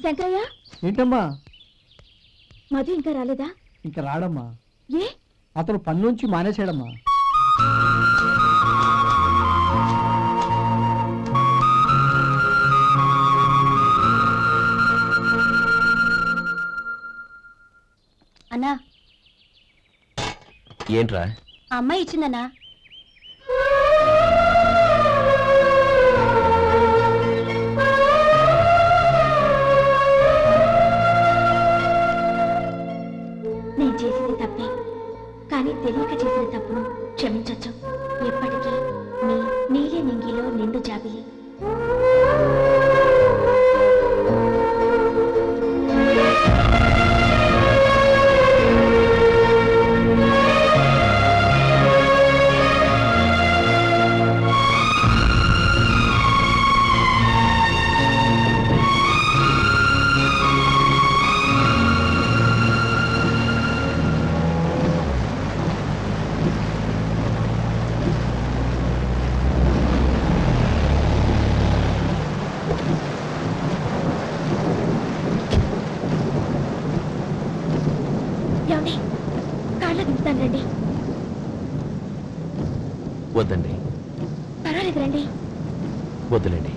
శంకరయ్య ఏంటమ్మా? మధు ఇంకా రాలేదా? ఇంకా రాడమ్మా. ఏ? అతను పని నుంచి మానేశాడమ్మా. అన్నా ఏంట్రా? అమ్మాయి ఇచ్చిందన్నా. నేను చేసింది తప్పే, కానీ తెలియక చేసిన తప్పును క్షమించొచ్చు. ఎప్పటికీ నీ నీలి నింగిలో నిండు జాబిలి. వద్దండి. పర్వాలేదు రండి. వద్దులేండి.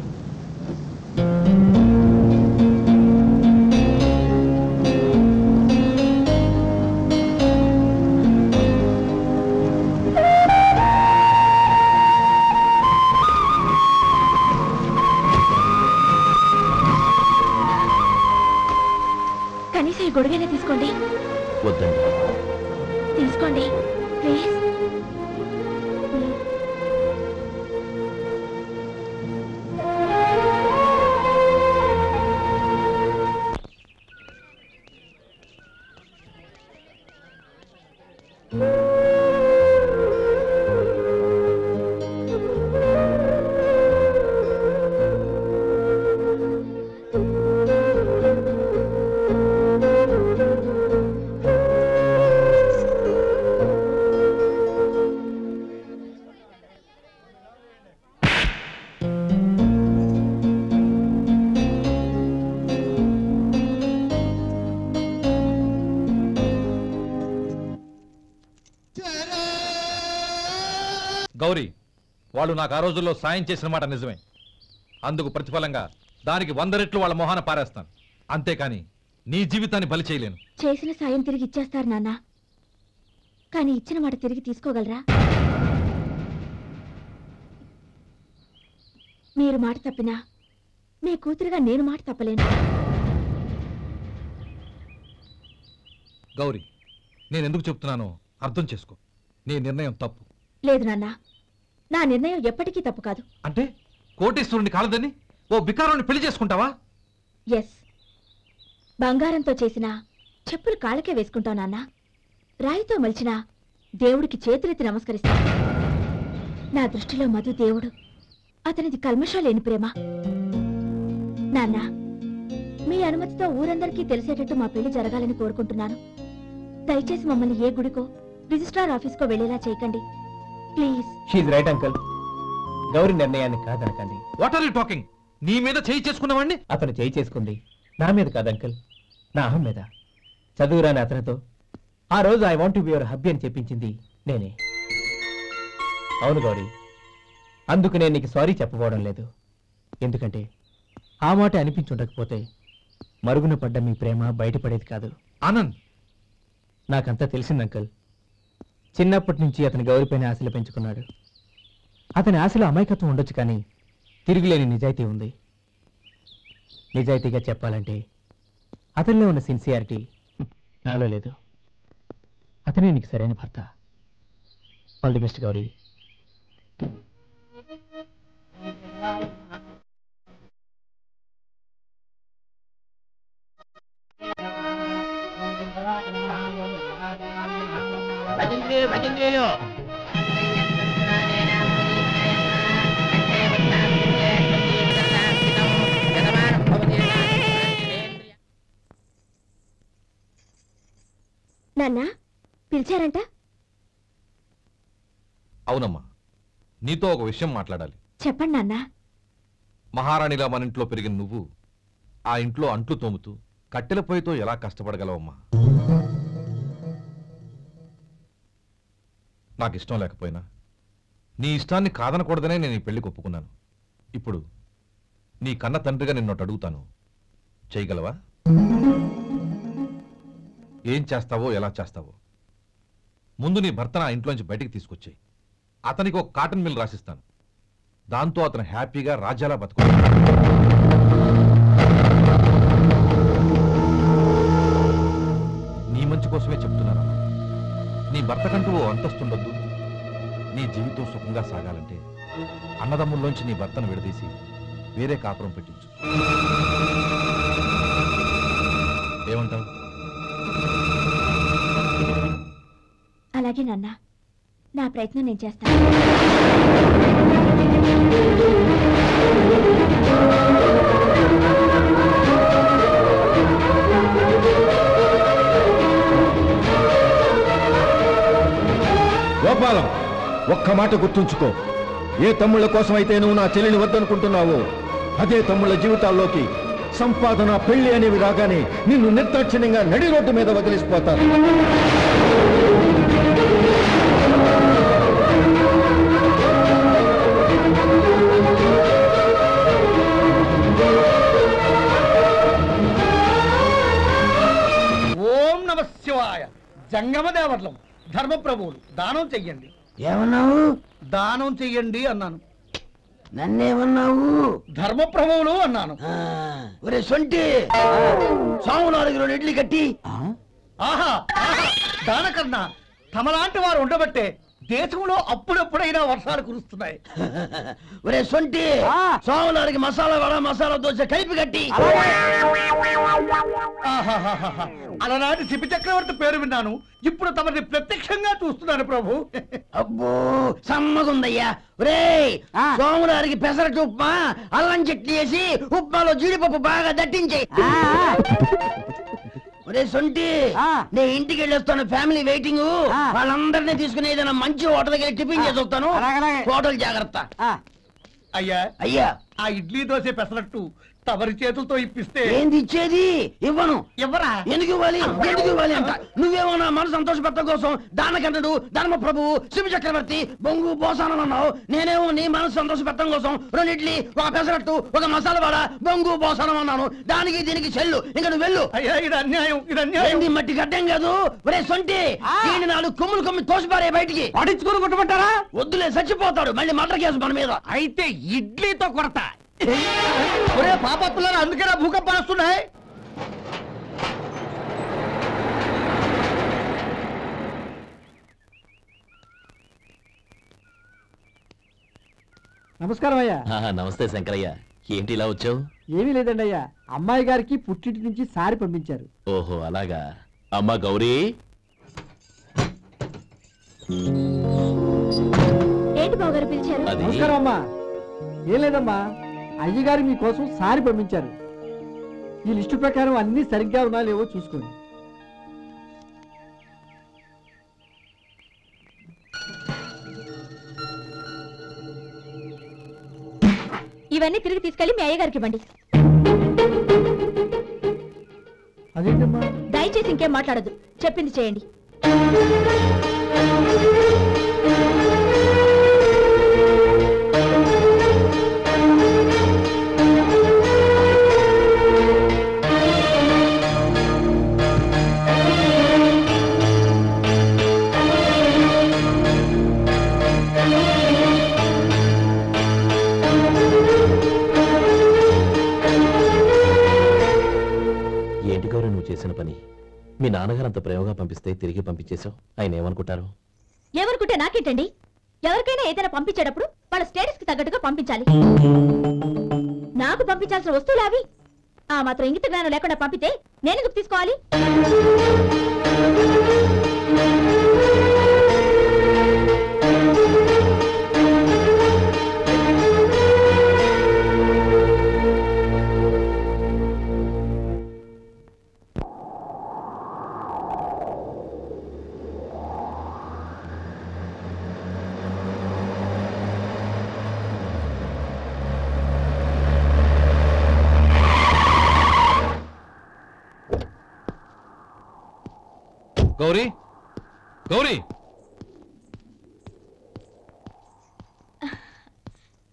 కనీసం ఈ గొడుగైనా తీసుకోండి. వద్దండి. తీసుకోండి ప్లీజ్. గౌరీ, వాళ్ళు నాకు ఆ రోజుల్లో సాయం చేసిన మాట నిజమే. అందుకు ప్రతిఫలంగా దానికి 100 రెట్లు వాళ్ళ మొహాన పారేస్తాను. అంతేకాని నీ జీవితాన్ని బలి చేయలేను. చేసిన సాయం తిరిగి ఇచ్చేస్తారు నాన్న, కానీ ఇచ్చిన మాట తిరిగి తీసుకోగలరా? మీరు మాట తప్పినా మీ కూతురుగా నేను మాట తప్పలేను. గౌరీ, నేను ఎందుకు చెప్తున్నానో అర్థం చేసుకో. నీ నిర్ణయం తప్పు. లేదు నాన్న, నా నిర్ణయం ఎప్పటికీ తప్పు కాదు. అంటే కోటేశ్వరుని కాలదని ఓ బికారుని పెళ్లి చేసుకుంటావా? ఎస్, బంగారంతో చేసిన చెప్పులు కాళ్ళకే వేసుకుంటావు నాన్న. రాయితో మలిచిన దేవుడికి చేతులెత్తి నమస్కరిస్తా. నా దృష్టిలో మధు దేవుడు, అతనిది కల్మషం లేని ప్రేమ. నాన్న, మీ అనుమతితో ఊరందరికీ తెలిసేటట్టు మా పెళ్లి జరగాలని కోరుకుంటున్నాను. దయచేసి మమ్మల్ని ఏ గుడికో రిజిస్ట్రార్ ఆఫీస్కో వెళ్లేలా చేయకండి please. She's right uncle. Gauri నిర్ణయాన్ని కాదనకండి. What are you talking? నీ మీద చేయి చేసుకున్నవాడిని అతను చేయి చేసుకుంది నా మీద కాదు అంకుల్, నా అహం మీద. చదువురాని అతనితో ఆ రోజు I want to be your hubby అని చెప్పించింది నేనే. అవును గౌరీ, అందుకు నేను నీకు సారీ చెప్పబోవడం లేదు. ఎందుకంటే ఆ మాట అనిపించుండకపోతే మరుగున పడ్డ మీ ప్రేమ బయటపడేది కాదు. ఆనంద్, నాకంతా తెలిసింది అంకుల్. చిన్నప్పటి నుంచి అతని గౌరీపైన ఆశలు పెంచుకున్నాడు. అతని ఆశలో అమాయకత్వం ఉండొచ్చు, కానీ తిరుగులేని నిజాయితీ ఉంది. నిజాయితీగా చెప్పాలంటే అతనిలో ఉన్న సిన్సియారిటీ నాలో లేదు. అతనే నీకు సరైన భర్త. All the best Gauri. నాన్న పిలిచారంట? అవునమ్మా, నీతో ఒక విషయం మాట్లాడాలి. చెప్పండి నాన్న. మహారాణిలా మన ఇంట్లో పెరిగిన నువ్వు ఆ ఇంట్లో అంట్లు తోముతూ కట్టెల పొయ్యితో ఎలా కష్టపడగలవమ్మా? నాకు ఇష్టం లేకపోయినా నీ ఇష్టాన్ని కాదనకూడదనే నేను ఈ పెళ్లికి ఒప్పుకున్నాను. ఇప్పుడు నీ కన్న తండ్రిగా నిన్నొట్టు అడుగుతాను, చేయగలవా? ఏం చేస్తావో ఎలా చేస్తావో ముందు నీ భర్తను ఆ ఇంట్లోంచి బయటికి తీసుకొచ్చాయి. అతనికి ఒక కాటన్ మిల్ రాసిస్తాను. దాంతో అతను హ్యాపీగా రాజ్యాలా బతుకుతాడు. నీ మంచి కోసమే చెప్తున్నాను. నీ భర్తకంటూ ఓ అంతస్తుండొద్దు. నీ జీవితం సుఖంగా సాగాలంటే అన్నదమ్ముల్లోంచి నీ భర్తను విడదీసి వేరే కాపురం పెట్టించు. ఏమంటావు? అలాగే నాన్న, నా ప్రయత్నం నేను చేస్తాను. గోపాలం, ఒక్క మాట గుర్తుంచుకో. ఏ తమ్ముళ్ళ కోసం అయితే నువ్వు నా చెల్లిని వద్దనుకుంటున్నావో అదే తమ్ముళ్ళ జీవితాల్లోకి సంపాదన, పెళ్లి అనేవి రాగానే నిన్ను నిర్దాక్షిణ్యంగా నడి రోడ్డు మీద వదిలిసిపోతారు. ఓం నమ శివాయ. జంగమ దేవతలం, ధర్మప్రభువులు, దానం చెయ్యండి. ఏమన్నావు? దానం చెయ్యండి అన్నాను. నన్నేమన్నావు? ధర్మప్రభువులు అన్నాను. ఒరే సొంటి, సాము 4 కిలోలు ఇడ్లీ కట్టి. ఆహా, దానకన్నా తమలాంటి వారు ఉండబట్టే దేశంలో అప్పుడెప్పుడైనా వర్షాలు కురుస్తున్నాయి. ఒరే సొంటి, సాము 4 మసాలా వడ, మసాలా దోశ కలిపి కట్టి. ఆహాహాహా. అలనాటి శిపి చక్రవర్తి పేరు విన్నాను, ఇప్పుడు తమని ప్రత్యక్షంగా చూస్తున్నాను ప్రభు. అబ్బో సమ్మగుందయ్యా. ఒరే సోములారికి పెసరట్టు ఉప్మా, అల్లం చట్నీ వేసి ఉప్మాలో జీడిపప్పు బాగా దట్టించే. ఒరే సొంటి, నేను ఇంటికి వెళ్ళొస్తాను, ఫ్యామిలీ వెయిటింగ్. వాళ్ళందరినీ తీసుకుని ఏదైనా మంచి హోటల్ దగ్గర టిఫిన్ చేసి వస్తాను. హోటల్ జాగ్రత్త. అయ్యా అయ్యా, ఆ ఇడ్లీ దోశ పెసరట్టు తమరి చేతులతో ఇప్పిస్తే ఏంది ఇచ్చేది? ఇవ్వను. ఎవరా? ఎందుకు ఇవ్వాలి? ఎందుకు ఇవ్వాలి అంట? నువ్వేమో నా మనసు సంతోషపెట్టడం కోసం దానకంటుడు, ధర్మ ప్రభువు, శివ చక్రవర్తి, బొంగు బోసానం అన్నావు. నేనేమో నీ మనసు సంతోషపెట్టడం కోసం 2 ఇడ్లీ, ఒక పెసరట్టు, ఒక మసాలా వడ, బొంగు బోసానం అన్నాను. దానికి దీనికి చెల్లు. ఇంకా నువ్వు వెళ్ళు. అయ్యా ఇది అన్యాయం, ఇది అన్యాయం. ఏంది మట్టి గడ్డం కాదు. ఒరే సొంటి, దీన్ని 4 కొమ్ములు తోసిపారే బయటికి. పడించుకుని కొట్టమంటారా? వద్దులే, చచ్చిపోతాడు. మళ్ళీ మర్డర్ కేసు మన మీద. అయితే ఇడ్లీతో కొడతా. ఒరే పాపత్తులారా, అందుకేనా భూకంపాలు వస్తున్నాయి? నమస్కారం అయ్యా. నమస్తే శంకరయ్య, ఏంటి ఇలా వచ్చావు? ఏమీ లేదండి అయ్యా, అమ్మాయి గారికి పుట్టింటి నుంచి సారి పంపించారు. ఓహో అలాగా. అమ్మా గౌరీ. ఏంటి బావగారు పిలిచారు? అది నమస్కారం అమ్మా. ఏం లేదమ్మా, అయ్యగారు మీకోసం సారి పంపించారు. ఈ లిస్టు ప్రకారం అన్ని సరిగ్గా ఉన్నా లేవో చూసుకోండి. ఇవన్నీ తిరిగి తీసుకెళ్లి మీ అయ్యగారికి ఇవ్వండి. అదేంటమ్మా? దయచేసి ఇంకేం మాట్లాడద్దు, చెప్పింది చేయండి. ఏంటి గౌరీ నువ్వు చేసిన పని? మీ నాన్నగారు అంత ప్రేమగా పంపిస్తే తిరిగి పంపించేశావు. ఆయన ఏమనుకుంటారు? ఎవరుకుంటే నాకేంటండి? ఎవరికైనా ఏదైనా పంపించేటప్పుడు వాళ్ళ స్టేటస్ కి తగ్గట్టుగా పంపించాలి. నాకు పంపించాల్సిన వస్తువులు అవి. ఆ మాత్రం ఇంగిత జ్ఞానం లేకుండా పంపితే నేనెందుకు తీసుకోవాలి? గౌరీ గౌరీ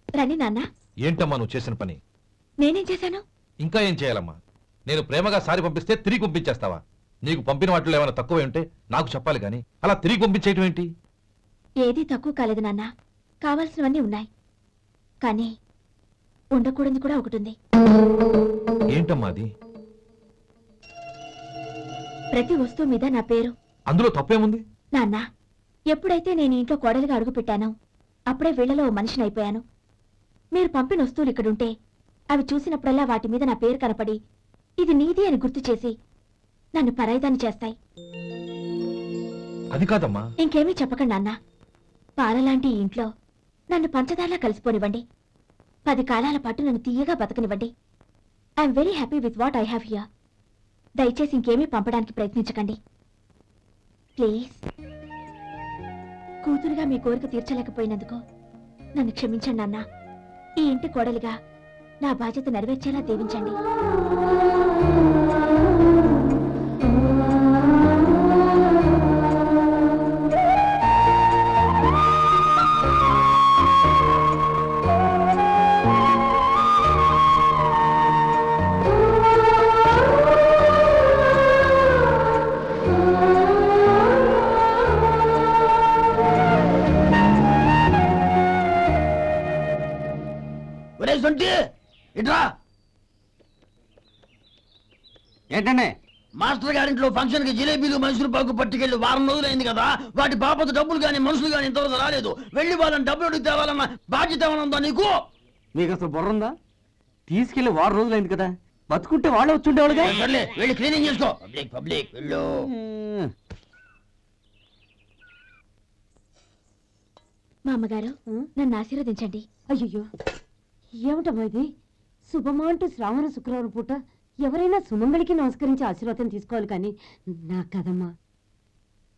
రండి నాన్న. ఏంటమ్మా నువ్వు చేసిన పని? నేనేం చేశాను? ఇంకా ఏం చేయాలమ్మా? నేను ప్రేమగా సారి పంపిస్తే తిరిగి పంపించేస్తావా? నీకు పంపిన వాటిలో ఏమైనా తక్కువ ఉంటే నాకు చెప్పాలి కానీ అలా తిరిగి పంపించేయటం ఏంటి? ఏదీ తక్కువ కాలేదు నాన్న. కావాల్సినవన్నీ ఉన్నాయి, కానీ ఉండకూడదు కూడా ఒకటి ఉంది. ఏంటమ్మా అది? ప్రతి వస్తువు మీద నా పేరు. అందులో తప్పేముంది? నాన్న, ఎప్పుడైతే నేను ఇంట్లో కోడలిగా అడుగు పెట్టానో అప్పుడే వీళ్లలో ఓ మనిషిని అయిపోయాను. మీరు పంపిన వస్తువులు ఇక్కడుంటే అవి చూసినప్పుడల్లా వాటి మీద నా పేరు కనపడి ఇది నీది అని గుర్తు చేసి నన్ను పరాయిదాన్ని చేస్తాయి. అది కాదమ్మా. ఇంకేమీ చెప్పకండి నాన్న. పాలలాంటి ఈ ఇంట్లో నన్ను పంచదారలా కలిసిపోనివ్వండి. 10 కాలాల పాటు నన్ను తీయగా బతకనివ్వండి. I'm very happy with what I have here. దయచేసి ఇంకేమీ పంపడానికి ప్రయత్నించకండి ప్లీజ్. కూతురుగా మీ కోరిక తీర్చలేకపోయినందుకు నన్ను క్షమించండి నాన్న. ఈ ఇంటి కోడలిగా నా బాధ్యత నెరవేర్చేలా దీవించండి. ఏంటంటే మాస్టర్ గారింట్లో ఫంక్షన్ కి జిలేబీలు మైసూరు పాకు పట్టుకెళ్ళి వారం రోజులైంది కదా, వాటి బాపత డబ్బులు కానీ మనుషులు కానీ ఇంతవరకు రాలేదు. వెళ్ళి వాళ్ళని డబ్బులు అడిగి తేవాలన్న బాధ్యత ఏమన్నా నీకు? మీకు అసలు బుర్రందా? తీసుకెళ్లి వారం రోజులైంది కదా, బతుకుంటే వాళ్ళే వచ్చుండేవాళ్ళుగా. సర్లే వెళ్ళి క్లీనింగ్ చేసుకో. పబ్లిక్ పబ్లిక్ వెళ్ళు. మా అమ్మగారు నన్ను ఆశీర్వదించండి. అయ్యో ఏమిటమ్మా ఇది? శుభమా అంటూ శ్రావణ శుక్రవారం పూట ఎవరైనా సుమంగళికి నమస్కరించి ఆశీర్వాదం తీసుకోవాలి, కానీ నా కదమ్మా.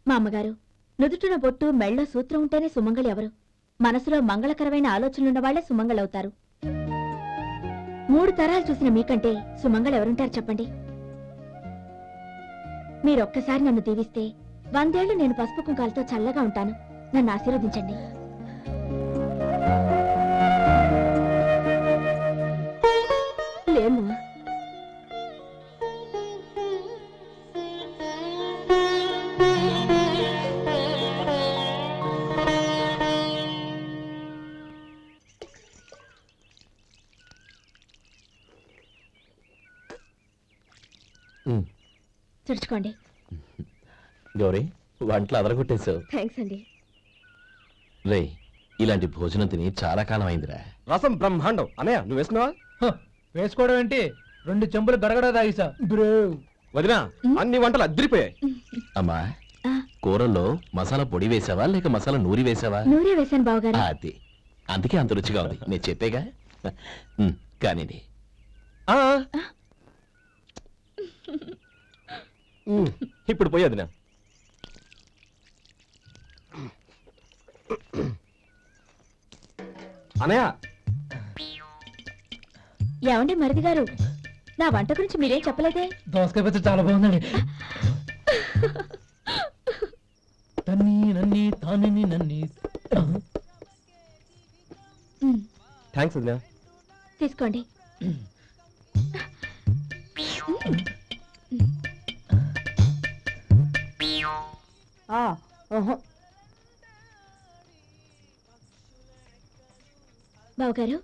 మా అమ్మగారు, నుదుటిన బొట్టు మెళ్ళో సూత్రం ఉంటేనే సుమంగళి ఎవరు? మనసులో మంగళకరమైన ఆలోచనలున్న వాళ్లే సుమంగళవుతారు. 3 తరాలు చూసిన మీకంటే సుమంగళ ఎవరుంటారు చెప్పండి? మీరొక్కసారి నన్ను దీవిస్తే 100 ఏళ్లు నేను పసుపు కుంకాలతో చల్లగా ఉంటాను. నన్ను ఆశీర్వదించండి. లేమ్మా, తుడుచుకోండి. గౌరీ, వంటలు అదరగొట్టేశావు. థ్యాంక్స్ అండి. రే, ఇలాంటి భోజనం తిని చాలా కాలం అయిందిరా. రసం బ్రహ్మాండం. అన్నయ్య నువ్వు వేసుకున్నావా? వేసుకోవడం ఏంటి? 2 చెంబులు గడగడ తాగిసా. వదినా, అన్ని వంటలు అద్దరిపోయాయి. అమ్మా, కూరల్లో మసాలా పొడి వేసావా లేక మసాలా నూరి వేసావా? నూరే వేశాను బావగారు. అది అందుకే అంత రుచిగా ఉంది. నేను చెప్పేగా. కానివ్వండి. ఇప్పుడు పోయి వదినా. అన్నయ్య, ఏమండి మరిది గారు, నా వంట గురించి మీరేం చెప్పలేదే? దోసకాయ పచ్చడి చాలా బాగుందండి. తన్ని నన్ని తాని నన్ని. థ్యాంక్స్ వదినా. తీసుకోండి. బావగారు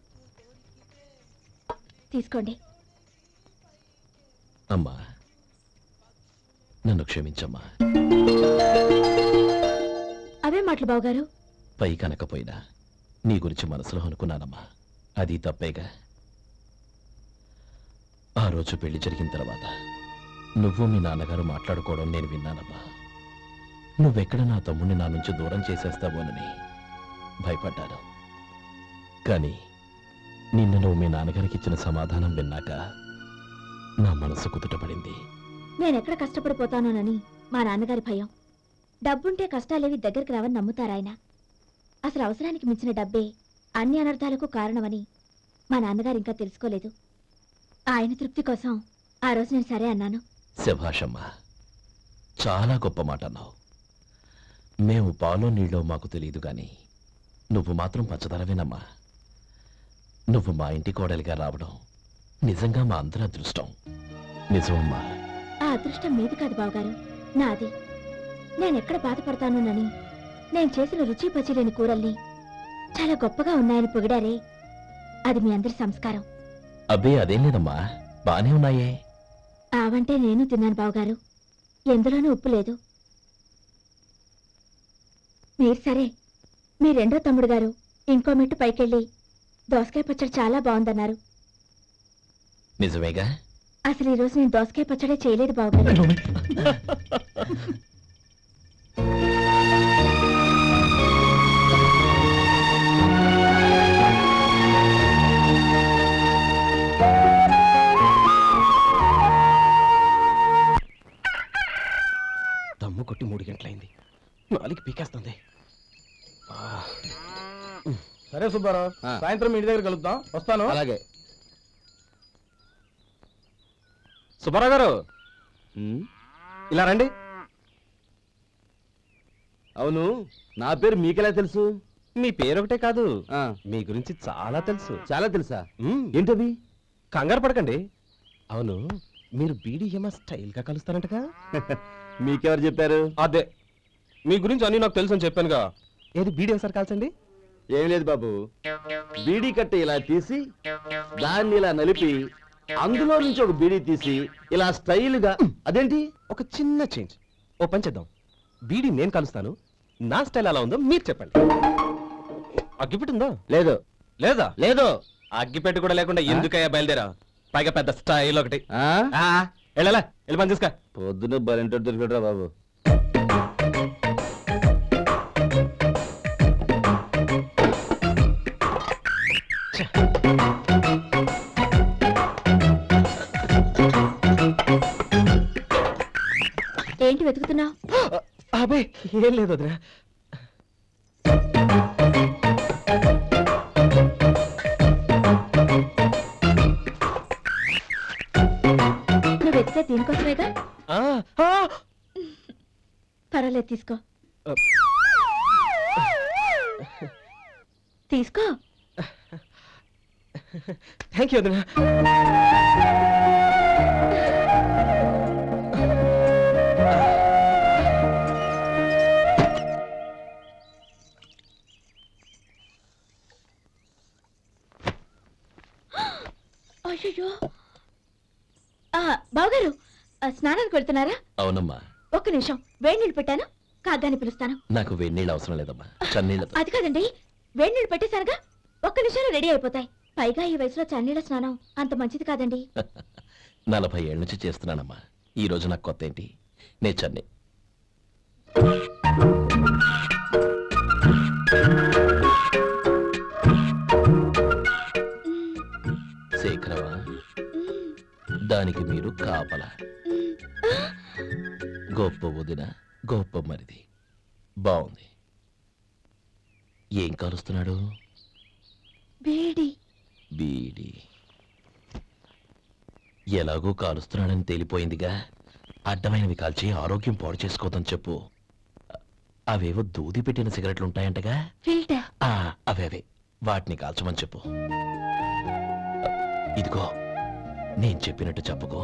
తీసుకోండి. అమ్మా, నన్ను క్షమించమ్మా. అవే మాటలు బావగారు. పై కనకపోయినా నీ గురించి మనసులో అనుకున్నానమ్మా. అది తప్పేగా. ఆ రోజు పెళ్లి జరిగిన తర్వాత నువ్వు మీ నాన్నగారు మాట్లాడుకోవడం నేను విన్నానమ్మా. నువ్వెక్కడ నా తమ్ముడిని నా నుంచి దూరం చేసేస్తావోనని భయపడ్డాను. కానీ నిన్న నువ్వు మీ నాన్నగారికి ఇచ్చిన సమాధానం విన్నాక నా మనసు కుదుటపడింది. నేనెక్కడ కష్టపడిపోతానోనని మా నాన్నగారి భయం. డబ్బుంటే కష్టాలేవి దగ్గరికి రావని నమ్ముతారాయన. అసలు అవసరానికి మించిన డబ్బే అన్ని అనర్థాలకు కారణమని మా నాన్నగారు ఇంకా తెలుసుకోలేదు. ఆయన తృప్తి కోసం ఆ రోజు నేను సరే అన్నాను. శభాషమ్మా, చాలా గొప్ప మాట అన్నావు. మేము పాలో నీళ్ళో మాకు తెలియదు గాని నువ్వు మాత్రం పచ్చదనవేనమ్మా. నువ్వు మా ఇంటి కోడలిగా రావడం నిజంగా మా అందరి అదృష్టం. నిజమమ్మా. ఆ అదృష్టం మీది కాదు బావగారు, నాది. నేనెక్కడ బాధపడతానోనని నేను చేసిన రుచి పచిలేని కూరల్ని చాలా గొప్పగా ఉన్నాయని పొగిడారే, అది మీ అందరి సంస్కారం. అబ్బే అదేం లేదమ్మా, బానే ఉన్నాయే. ఆవంటే నేను తిన్నాను బావగారు, ఎందులోనూ ఉప్పు లేదు. మీరు సరే, మీ రెండో తమ్ముడు గారు ఇంకో మెట్టు పైకెళ్ళి దోసకాయ పచ్చడి చాలా బాగుందన్నారు. నిజమేగా? అసలు ఈరోజు నేను దోసకాయ పచ్చడే చేయలేదు బావగారు. దమ్ము కొట్టి 3 గంటలైంది, 4 పీకేస్తుంది. సరే సుబ్బారావు, సాయంత్రం ఇంటి దగ్గర కలుద్దాం. వస్తాను. అలాగే. సుబ్బారావు గారు ఇలా రండి. అవును, నా పేరు మీకెలా తెలుసు? మీ పేరు ఒకటే కాదు, మీ గురించి చాలా తెలుసు. చాలా తెలుసా? ఏంటది? కంగారు పడకండి. అవును, మీరు బీడీఎం స్టైల్ గా కలుస్తారంటగా? మీకెవరు చెప్పారు? అదే, మీ గురించి అన్ని నాకు తెలుసు అని చెప్పానుగా. ఏది బీడీ ఒకసారి కాల్చండి. ఏం లేదు బాబు, బీడీ కట్ట ఇలా తీసి దాన్ని ఇలా నలిపి అందులో నుంచి ఒక బీడీ తీసి ఇలా స్టైల్గా. అదేంటి? ఒక చిన్న చేంజ్. ఓ పని చేద్దాం, బీడీ నేను కలుస్తాను, నా స్టైల్ ఎలా ఉందో మీరు చెప్పండి. అగ్గిపెట్టి ఉందా? లేదు. లేదా? లేదు. అగ్గిపెట్టి కూడా లేకుండా ఎందుకయ్యా బయలుదేరా? పైగా పెద్ద స్టైల్ ఒకటి. వెళ్ళాలా, వెళ్ళి పని చూసుకో. పొద్దున బలింటో దొరికడరా బాబు. ఏంటి వెతుకుతున్నావు? అబే ఏం లేదు వదినా. నువ్వు వెతికే దీనికోసమేగా. పర్వాలేదు, తీసుకో తీసుకో. థ్యాంక్ యూ వదినా. అయ్యో, బావగారు స్నానానికి వెళ్తున్నారా? అవునమ్మా. ఒక్క నిమిషం, వేడి నీళ్ళు పెట్టాను, కాగ్గాని పిలుస్తాను. నాకు వేడి నీళ్ళు అవసరం లేదమ్మా, చన్నీళ్ళతో. అది కాదండి, వేడి నీళ్ళు పెట్టేశానుగా, ఒక్క నిమిషంలో రెడీ అయిపోతాయి. పైగా ఈ వయసులో చన్నీళ్ళ స్నానం అంత మంచిది కాదండి. 40 ఏళ్ళ నుంచి చేస్తున్నానమ్మా, ఈ రోజు నాకు కొత్త ఏంటి? నే చన్నీ. శేఖరవా, దానికి మీరు కాపలా. గొప్ప వదిన, గొప్ప మరిది. బాగుంది. ఏం కాలుస్తున్నాడు? బీడి. బీడి ఎలాగో కాలుస్తున్నాడని తేలిపోయిందిగా. అడ్డమైనవి కాల్చి ఆరోగ్యం పాడు చేసుకోవద్దని చెప్పు. అవేవో దూది పెట్టిన సిగరెట్లు ఉంటాయంటగా, అవే వాటిని కాల్చమని చెప్పు. ఇదిగో నేను చెప్పినట్టు చెప్పుకో.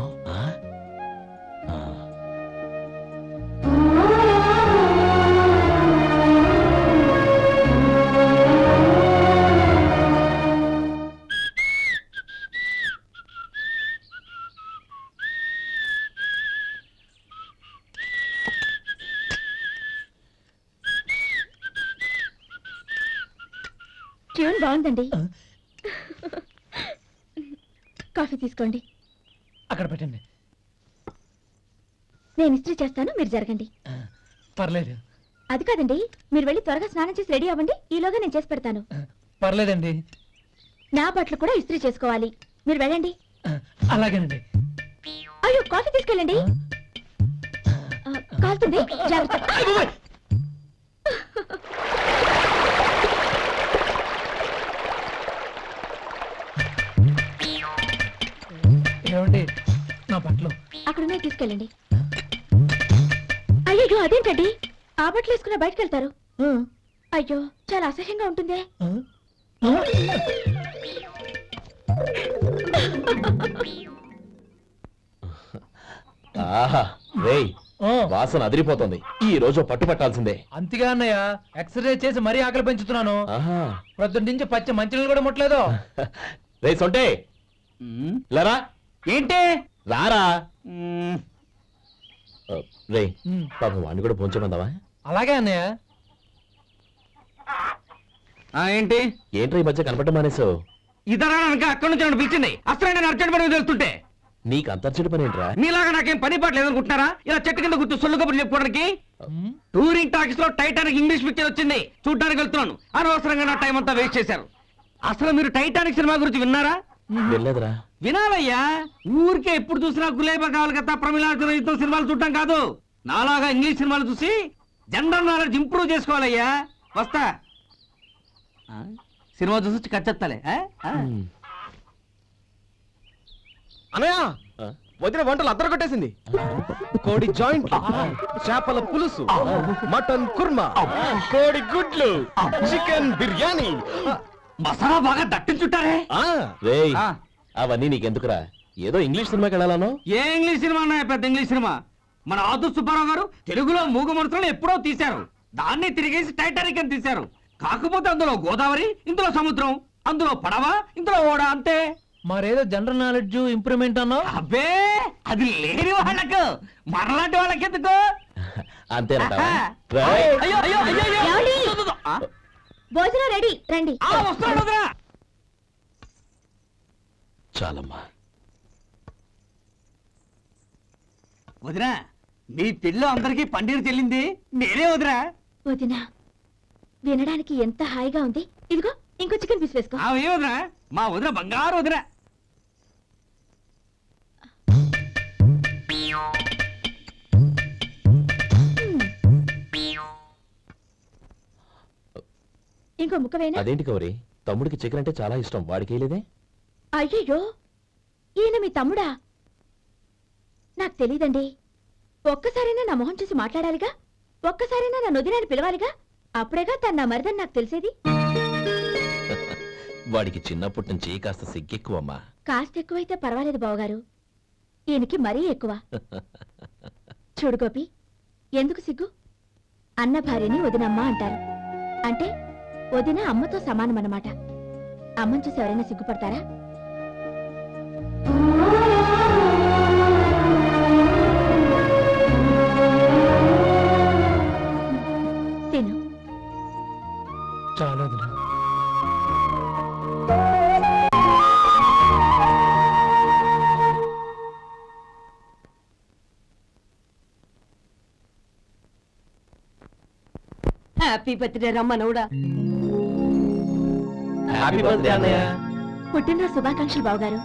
ట్యూన్ బాగుందండి. కాఫీ తీసుకోండి. అక్కడ పెట్టండి. నేను ఇస్త్రీ చేస్తాను, మీరు జరగండి. పర్లేదు. అది కాదండి, మీరు వెళ్ళి త్వరగా స్నానం చేసి రెడీ అవ్వండి, ఈలోగా నేను చేసి పెడతాను. పర్లేదండి. నా బట్టలు కూడా ఇస్త్రీ చేసుకోవాలి, మీరు వెళ్ళండి. అలాగేనండి. అయ్యో, కాఫీ తీసుకెళ్ళండి. కాలుతుంది, జాగ్రత్త. ఏమండి, నా బట్టలు అక్కడున్నాయి, తీసుకెళ్ళండి. అయ్యో అదేంటండి ఆ బట్టలు వేసుకున్న బయటకు వెళ్తారు అయ్యో చాలా అసహ్యంగా ఉంటుందే ఆహా రేయ్ వాసన అదిరిపోతుంది ఈ రోజు పట్టుపట్టాల్సిందే. అంతగా అన్నయ్య ఎక్సర్సైజ్ చేసి మరీ ఆకలి పెంచుతున్నాను. ఆహా ప్రొద్దున నుంచి పచ్చ మంచినీళ్ళు కూడా ముట్టలేదు. రే సొంటే లరా ఏంటి రారా రే పాపం వాడిని కూడా పోంచమందావా? అలాగే అన్నయ్య. ఏంటి ఏంట్రా ఈ మధ్య కనపడడం మానేసావు? ఇతర అక్కడి నుంచి నన్ను పిలిచింది అసలు నేను అర్జెంట్ పని తెలుస్తుంటే నీకు అంతర్చడి పని ఏంట్రా? మీలాగా నాకేం పని పాట లేదనుకుంటున్నారా? ఇలా చెట్టు కింద గుర్తు సొల్లు కబుర్లు చెప్పుకోవడానికి. టూరింగ్ టాకీస్ లో టైటానిక్ ఇంగ్లీష్ పిక్చర్ వచ్చింది, చూడ్డానికి వెళ్తున్నాను. అనవసరంగా నా టైం అంతా వేస్ట్ చేశారు. అసలు మీరు టైటానిక్ సినిమా గురించి విన్నారా? వెళ్ళలేదురా. వినాలయ్యా, ఊరికే ఎప్పుడు చూసినా గులేబా కావాలి కదా ప్రమిళార్జున యుద్ధం సినిమాలు చూడటం కాదు. నాలాగా ఇంగ్లీష్ సినిమాలు చూసి జనరల్ నాలెడ్జ్ ఇంప్రూవ్ చేసుకోవాలయ్యా. వస్తా. సినిమా చూసి కచ్చెత్తాలే. అనయ్య వదిన వంటలు అద్దరు కొట్టేసింది. కోడి జాయింట్, చేపల పులుసు, మటన్ కుర్మా, కోడి గుడ్లు, చికెన్ బిర్యానీ, మసాలా బాగా దట్టించుంటారే. రేయ్ అవన్నీ నీకెందుకురా? ఏదో ఇంగ్లీష్ సినిమాకి వెళ్ళాలను. ఏ ఇంగ్లీష్ సినిమా అన్నా పెద్ద ఇంగ్లీష్ సినిమా. మన ఆదు సుబ్బారావు గారు తెలుగులో మూగ మనుషులను ఎప్పుడో తీశారు. దాన్ని తిరిగేసి టైటానిక్ అని తీశారు. కాకపోతే అందులో గోదావరి, ఇందులో సముద్రం, అందులో పడవ, ఇందులో ఓడ, అంతే. మరేదో జనరల్ నాలెడ్జ్ ఇంప్రూవ్మెంట్ అన్నావు. అబ్బే అది లేని వాళ్ళకు, మనలాంటి వాళ్ళకి ఎందుకు? అంతేనంటావా? అయ్యో అయ్యో అయ్యో భోజనం రెడీ, రండి. వస్తున్నాడు వదినా. చాలమ్మా. వదినా మీ పెళ్ళి అందరికీ పన్నీరు చెల్లింది నేనే వదినా. వదినా వినడానికి ఎంత హాయిగా ఉంది. ఇదిగో ఇంకో చికెన్ పీస్ వేసుకో. ఏ వదినా, మా వదిన బంగారు వదినా. ఇంకో ముక్క వేనా? అదేంటి కౌరి, తమ్ముడికి చికెన్ అంటే చాలా ఇష్టం, వాడికి వేయలేదే? అయ్యయ్యో ఈయన మీ తమ్ముడా? నాకు తెలీదండి. ఒక్కసారైనా నా మొహం చూసి మాట్లాడాలిగా, ఒక్కసారైనా నా వదినాన్ని పిలవాలిగా, అప్పుడేగా తన నా మరిదని నాకు తెలిసేది. వాడికి చిన్నప్పటి నుంచి కాస్త సిగ్గెక్కువమ్మా. కాస్త ఎక్కువైతే పర్వాలేదు బావగారు, ఈయనకి మరీ ఎక్కువ. చూడు గోపి, ఎందుకు సిగ్గు? అన్న భార్యని వదినమ్మ అంటారు. అంటే వదిన అమ్మతో సమానం అన్నమాట. అమ్మని చూసి ఎవరైనా సిగ్గుపడతారా? తిను. చాలా హ్యాపీ బర్త్డే రమ్మనవుడా. హ్యాపీ బర్త్డే అన్నయ్య. పుట్టినరోజు శుభాకాంక్షలు బావగారు.